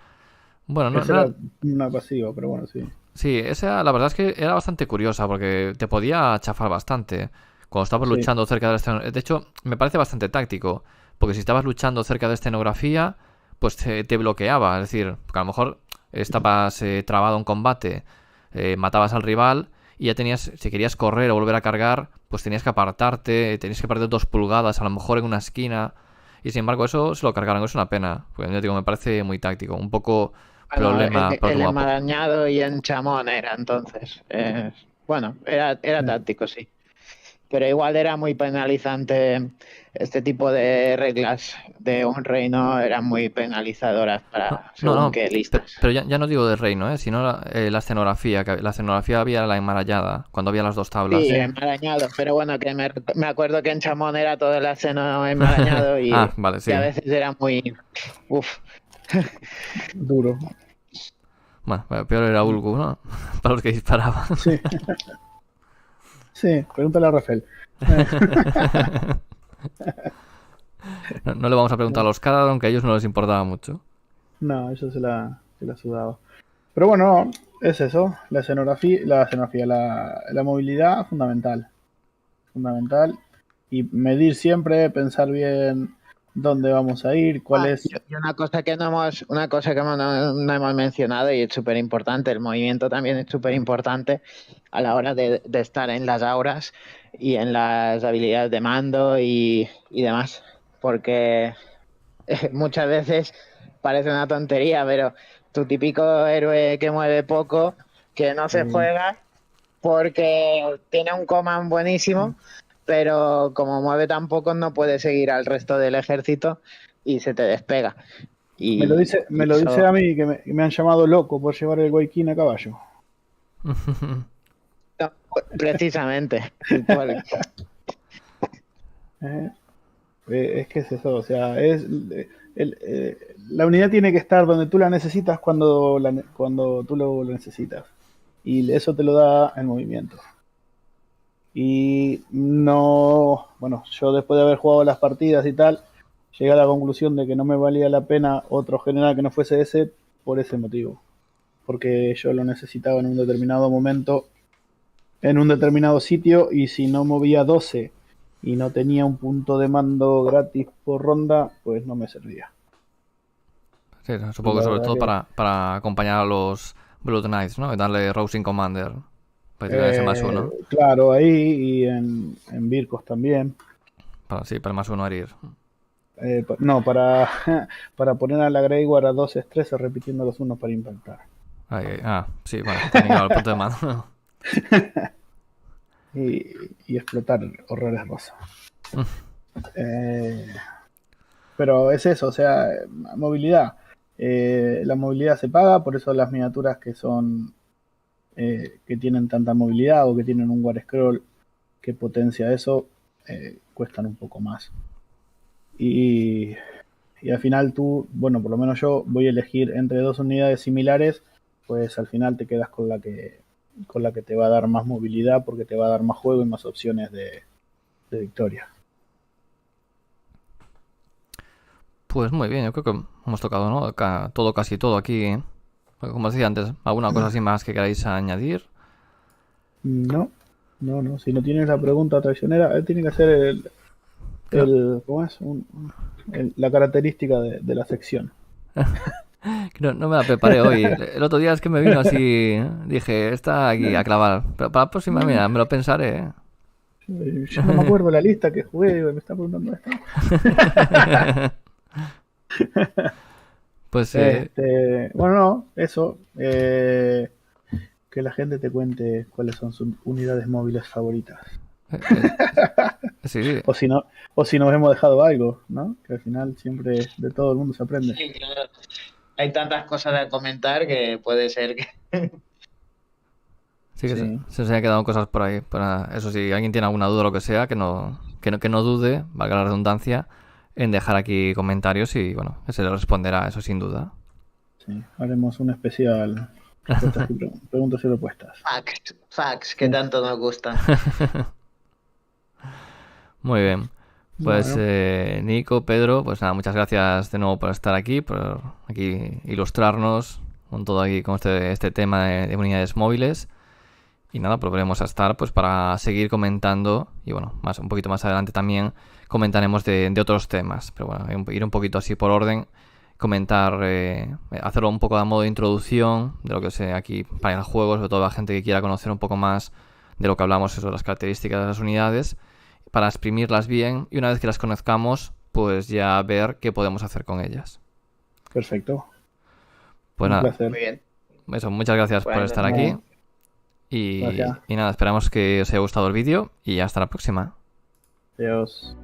bueno, Esa era una pasiva, pero bueno, sí. sí, esa la verdad es que era bastante curiosa porque te podía chafar bastante cuando estabas Sí. luchando cerca de la escenografía. De hecho, me parece bastante táctico, porque si estabas luchando cerca de escenografía, pues te bloqueaba. Es decir, porque a lo mejor estabas trabado en combate, matabas al rival y ya tenías, si querías correr o volver a cargar, pues tenías que apartarte, tenías que perder 2 pulgadas, a lo mejor en una esquina. Y sin embargo, eso se lo cargaron, es una pena. Pues ya digo, me parece muy táctico, un poco Bueno, problema. el enmarañado y en chamón era entonces. Bueno, era táctico, sí. Pero igual era muy penalizante este tipo de reglas de un reino, eran muy penalizadoras para según qué listas. Pero ya no digo de reino, sino la escenografía. Que la escenografía había la enmarallada, cuando había las 2 tablas. Sí, enmarañado, pero bueno, que me acuerdo que en chamón era todo el aceno enmarañado y, Ah, vale, sí. y a veces era muy... Uf. Duro. Bueno, peor era Ulgu, ¿no? Para los que disparaban. Sí. Sí, pregúntale a Rafael. No le vamos a preguntar a los Khadad, aunque a ellos no les importaba mucho. No, eso se la sudaba. Pero bueno, es eso. La movilidad fundamental. Fundamental. Y medir siempre, pensar bien dónde vamos a ir, cuál es. Y una cosa que no hemos mencionado y es súper importante, el movimiento también es súper importante a la hora de estar en las auras y en las habilidades de mando y demás, porque muchas veces parece una tontería, pero tu típico héroe que mueve poco, que no se juega porque tiene un command buenísimo, pero como mueve tan poco no puede seguir al resto del ejército y se te despega. Y me lo dice a mí que me han llamado loco por llevar el Guayquín a caballo. No, precisamente. Es que es eso, o sea, la unidad tiene que estar donde tú la necesitas cuando tú lo necesitas. Y eso te lo da el movimiento. Y no, bueno, yo después de haber jugado las partidas y tal, llegué a la conclusión de que no me valía la pena otro general que no fuese ese por ese motivo. Porque yo lo necesitaba en un determinado momento, en un determinado sitio, y si no movía 12 y no tenía un punto de mando gratis por ronda, pues no me servía. Sí, Y supongo que la sobre verdad todo que para acompañar a los Blood Knights, ¿no? Y darle Rousing Commander. Para tirar ese más uno. claro, ahí y en Vircos también. Sí, para el más uno a herir. No, para poner a la Greyward a 2 estreses repitiendo los unos para impactar. Sí, bueno, también claro, el punto de mando. Y explotar horrores rosa. Pero es eso, o sea, movilidad. La movilidad se paga, por eso las miniaturas que son que tienen tanta movilidad o que tienen un War Scroll que potencia eso, cuestan un poco más. Y al final tú, bueno, por lo menos yo voy a elegir entre dos unidades similares, pues al final te quedas con la que te va a dar más movilidad porque te va a dar más juego y más opciones de victoria. Pues muy bien, yo creo que hemos tocado, ¿no? Casi todo aquí, ¿eh? Como os decía antes, ¿alguna cosa así más que queráis añadir? No, si no tienes la pregunta traicionera, tiene que ser ¿cómo es? La característica de la sección. No me la preparé hoy. El otro día es que me vino así, dije, está aquí a clavar. Pero para la próxima, mira, me lo pensaré, ¿eh? Yo no me acuerdo la lista que jugué, me está preguntando esto. Pues Bueno, no, eso. Que la gente te cuente cuáles son sus unidades móviles favoritas. sí. O si nos hemos dejado algo, ¿no? Que al final siempre de todo el mundo se aprende. Sí, claro. Hay tantas cosas a comentar que puede ser que... Sí, que se nos hayan quedado cosas por ahí. Pero nada, eso sí, alguien tiene alguna duda o lo que sea, que no dude, valga la redundancia, en dejar aquí comentarios y bueno, se le responderá, eso sin duda. Sí, haremos un especial preguntas y respuestas. Facts, que tanto nos gustan. Muy bien. Pues Bueno. Nico, Pedro, pues nada, muchas gracias de nuevo por estar aquí, por aquí ilustrarnos con todo aquí, con este tema de unidades móviles. Y nada, pues volveremos a estar pues para seguir comentando y bueno, un poquito más adelante también comentaremos de otros temas. Pero bueno, ir un poquito así por orden, comentar, hacerlo un poco a modo de introducción de lo que sé aquí para el juego, sobre todo la gente que quiera conocer un poco más de lo que hablamos, eso, de las características de las unidades, para exprimirlas bien y una vez que las conozcamos, pues ya ver qué podemos hacer con ellas. Perfecto. Pues Un nada, placer. Muy bien. eso, muchas gracias por estar aquí. Y Gracias. nada, esperamos que os haya gustado el vídeo y hasta la próxima. Adiós.